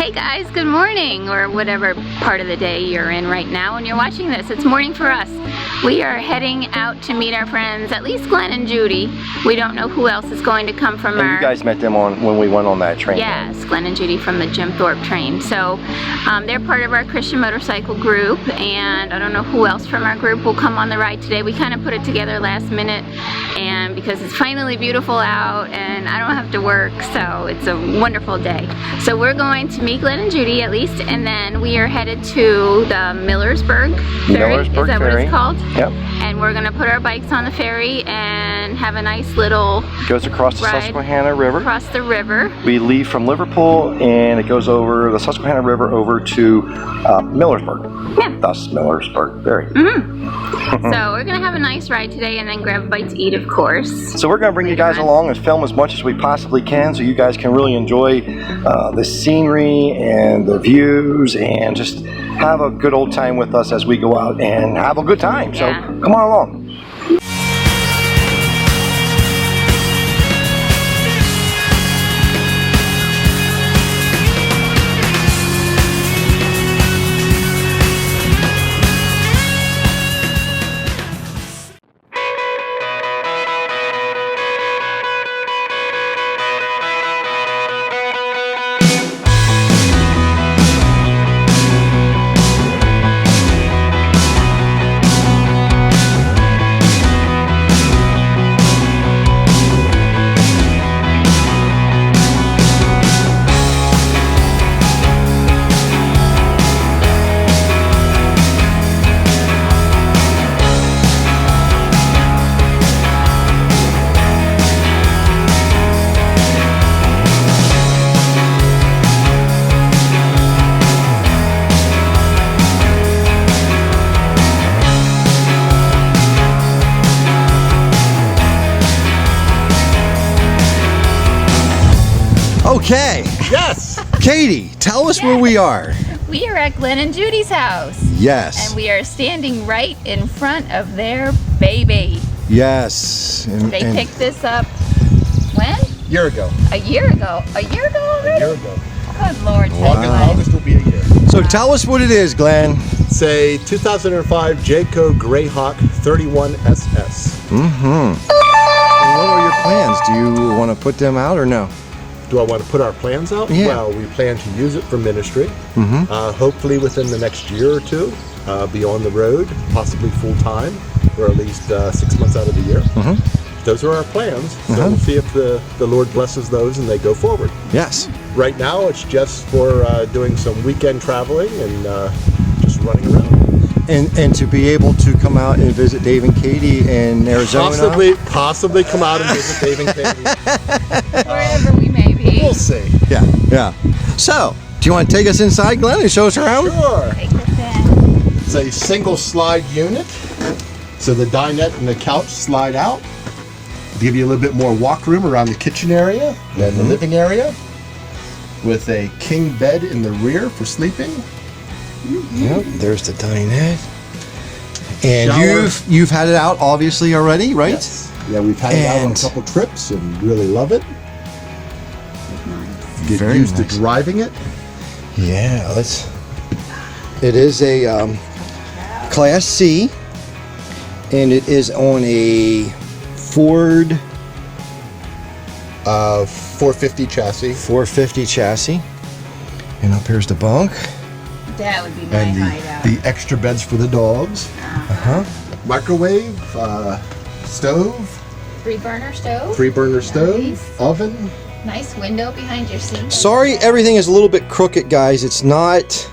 Hey guys, good morning, or whatever part of the day you're in right now when you're watching this. It's morning for us. We are heading out to meet our friends, at least Glenn and Judy. We don't know who else is going to come from You guys met them when we went on that train. Yes, right? Glenn and Judy from the Jim Thorpe train. So they're part of our Christian motorcycle group, and I don't know who else from our group will come on the ride today. We kind of put it together last minute, and because it's finally beautiful out and I don't have to work, so it's a wonderful day. So we're going to meet Glenn and Judy at least, and then we are headed to the Millersburg Ferry. Is that what it's called? Yep. And we're gonna put our bikes on the ferry and have a nice little goes across the Susquehanna River. Across the river. We leave from Liverpool and it goes over the Susquehanna River over to Millersburg. Yeah. Thus Millersburg Ferry. So we're gonna have a nice ride today and then grab a bite to eat, of course. So we're gonna bring you guys along and film as much as we possibly can so you guys can really enjoy the scenery and the views and just have a good old time with us as we go out and have a good time. So come on along. Okay. Yes. Katie, tell us where we are. We are at Glenn and Judy's house. Yes. And we are standing right in front of their baby. Yes. They picked this up when? A year ago. A year ago. A year ago already? A year ago. Good Lord. Wow. August will be a year. So tell us what it is, Glenn. It's a 2005 Jayco Greyhawk 31SS. And what are your plans? Do you want to put them out or no? Do I want to put our plans out? Yeah. Well, we plan to use it for ministry. Hopefully within the next year or two, be on the road, possibly full time, or at least 6 months out of the year. Those are our plans. So we'll see if the Lord blesses those and they go forward. Yes. Right now, it's just for doing some weekend traveling and just running around. And to be able to come out and visit Dave and Katie in Arizona. Possibly come out and visit Dave and Katie. Wherever we may be. We'll see. Yeah. So, do you want to take us inside, Glenn, and show us around? Sure. Take us in. It's a single slide unit. So the dinette and the couch slide out. To give you a little bit more walk room around the kitchen area and the living area. With a king bed in the rear for sleeping. Yep, there's the dinette. And Shower. you've had it out obviously already, right? Yes. Yeah, we've had it out on a couple trips and really love it. Get Very used to nice. driving it. Yeah, it is a Class C, and it is on a Ford 450 chassis. 450 chassis. And up here's the bunk. That would be my And hideout. the extra beds for the dogs. Microwave, stove, 3-burner stove. 3-burner stove, Nice. oven. Nice window behind your seat. Sorry, everything is a little bit crooked, guys. It's not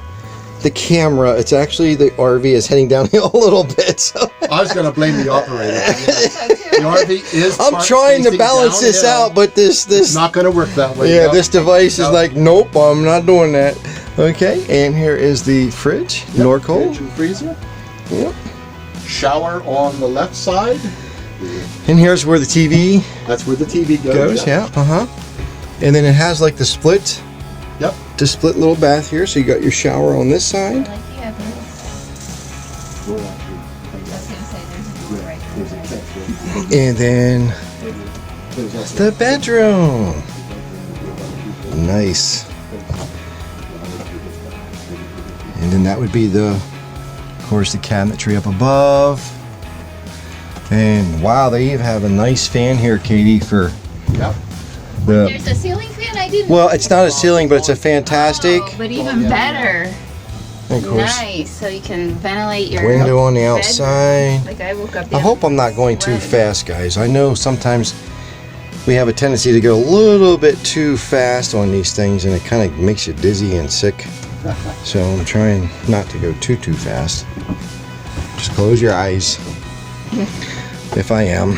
the camera. It's actually the RV is heading downhill a little bit. So I was going to blame the operator. The RV is. I'm trying to balance this out, but this It's not going to work that way. yeah, Yep. this device is Yep. like, nope, I'm not doing that. Okay, and here is the fridge, Yep, Norcold. fridge and freezer. Yep. Shower on the left side. And here's where the TV That's where the TV goes. Yep. Yeah. And then it has like the split Yep. little bath here. So you got your shower on this side. Like you have a little. I was gonna say there's a door right there. And then the bedroom. Nice. And then that would be of course, the cabinetry up above. And wow, they even have a nice fan here, Katie, for Yep. There's a ceiling fan? I didn't. well, it's not a ceiling, but it's a fantastic. Oh, but even better. And of course, Nice. So you can ventilate your window on the bedroom. outside. Like I woke up. I hope I'm not going too fast, guys. I know sometimes we have a tendency to go a little bit too fast on these things, and it kind of makes you dizzy and sick. So I'm trying not to go too fast. Just close your eyes. If I am.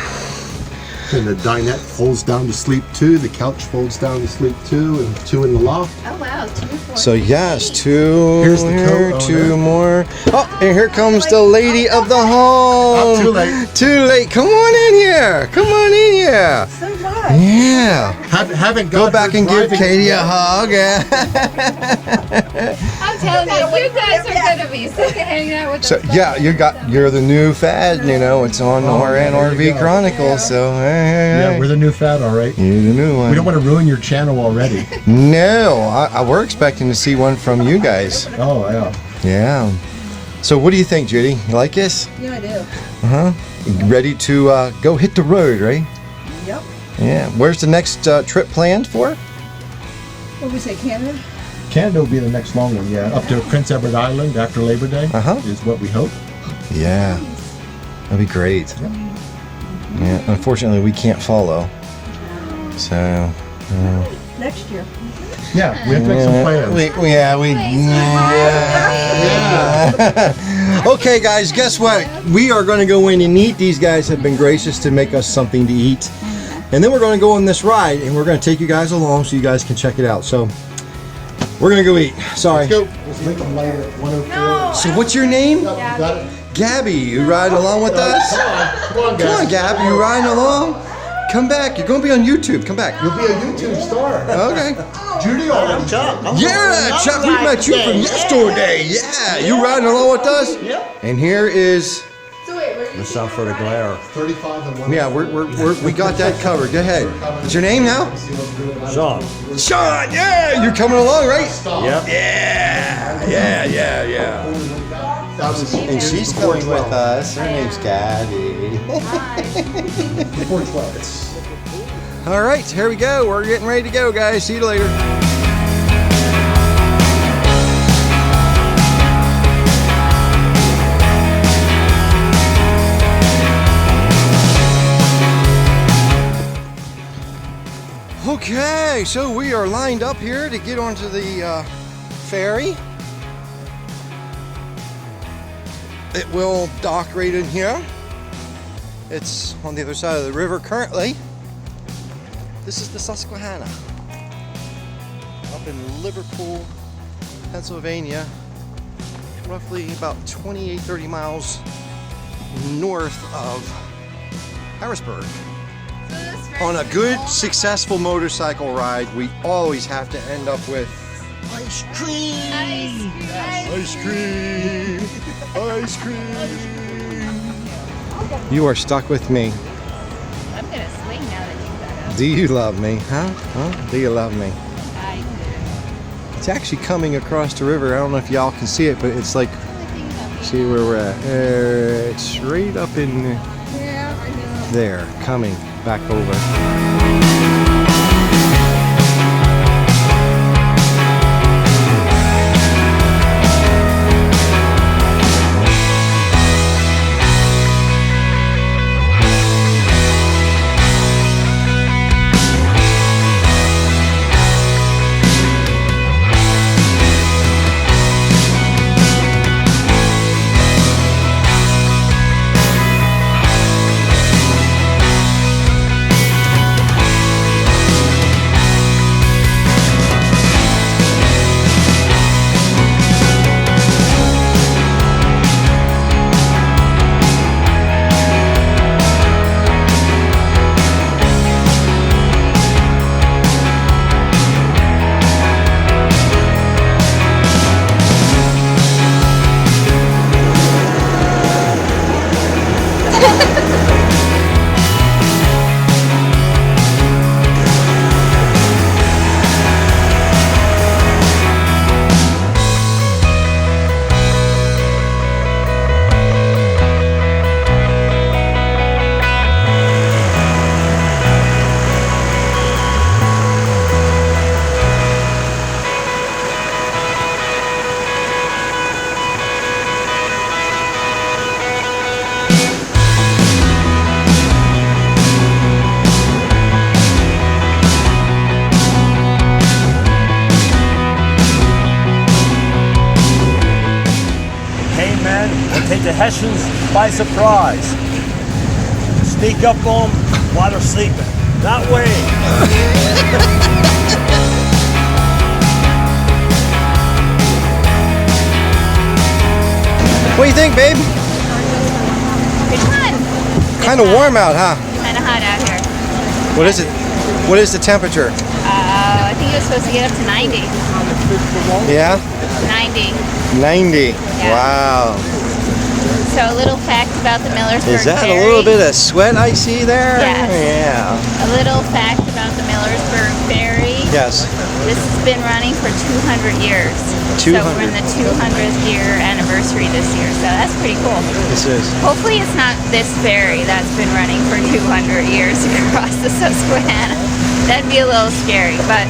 And the dinette folds down to sleep too. The couch folds down to sleep too, and 2 in the loft. Oh wow, 2 4. So yes, 2 Here's the here, co-owner. 2 more. Oh, and here comes the lady of the home. Not too late. Too late. Come on in here. Come on in here. So much. Yeah. Haven't Go got back her and give driving Katie a yet. hug. I'm telling you, you guys are gonna be sick of hanging out with So us. yeah, you're the new fad. You know, it's on RN there you RV go. Chronicles. So hey, Yeah, we're the new fad, all right. you're the new one. We don't want to ruin your channel already. No, we're expecting to see one from you guys. Oh yeah. Yeah. So what do you think, Judy? You like this? Yeah, I do. Ready to go hit the road, right? Yep. Yeah. Where's the next trip planned for? What did we say, Canada? Canada will be the next long one, yeah. Up to Prince Edward Island after Labor Day is what we hope. Yeah. That'd be great. Yeah. Unfortunately, we can't follow. So. Next year. Yeah, we have to make some plans. Okay, guys, guess what? We are going to go in and eat. These guys have been gracious to make us something to eat. And then we're going to go on this ride, and we're going to take you guys along so you guys can check it out. So, we're going to go eat. Sorry. Let's go. It's Lincoln Lane at 104. So, what's your name? You got it? Gabby, you riding along with us? Come on, Come on, Gab, you riding along? Come back. You're going to be on YouTube. Come back. You'll be a YouTube star. Okay. Judy already. Yeah, Chuck, we met you from yesterday. Yeah, you riding along with us? Yep. And here is, The South Florida Glare. 35 and 1. yeah, we got that covered. Go ahead. What's your name now? Sean. Sean, yeah, you're coming along, right? Yep. Yeah. And she's coming with us. Her name's Gabby. Before 12. All right, here we go. We're getting ready to go, guys. See you later. Okay, so we are lined up here to get onto the ferry. It will dock right in here. It's on the other side of the river currently. This is the Susquehanna up in Liverpool, Pennsylvania, roughly about 28-30 miles north of Harrisburg. On a good, successful motorcycle ride, we always have to end up with ice cream. Ice cream. Ice cream. You are stuck with me. I'm gonna swing now that you got up. Do you love me? Huh? Do you love me? I do. It's actually coming across the river. I don't know if y'all can see it, but it's like, see where we're at. It's right up in there, coming back over. take the Hessians by surprise. Sneak up on them while they're sleeping. That way. What do you think, babe? It's fun. Kind of warm out, huh? Kind of hot out here. What is it? What is the temperature? I think it was supposed to get up to 90. Yeah? 90. 90. Yeah. Wow. So a little fact about the Millersburg Is that Ferry. a little bit of sweat I see there? Yes. Yeah. A little fact about the Millersburg Ferry. Yes. This has been running for 200 years. 200. So we're in the 200th year anniversary this year, so that's pretty cool. This is. Hopefully it's not this ferry that's been running for 200 years across the Susquehanna. That'd be a little scary, but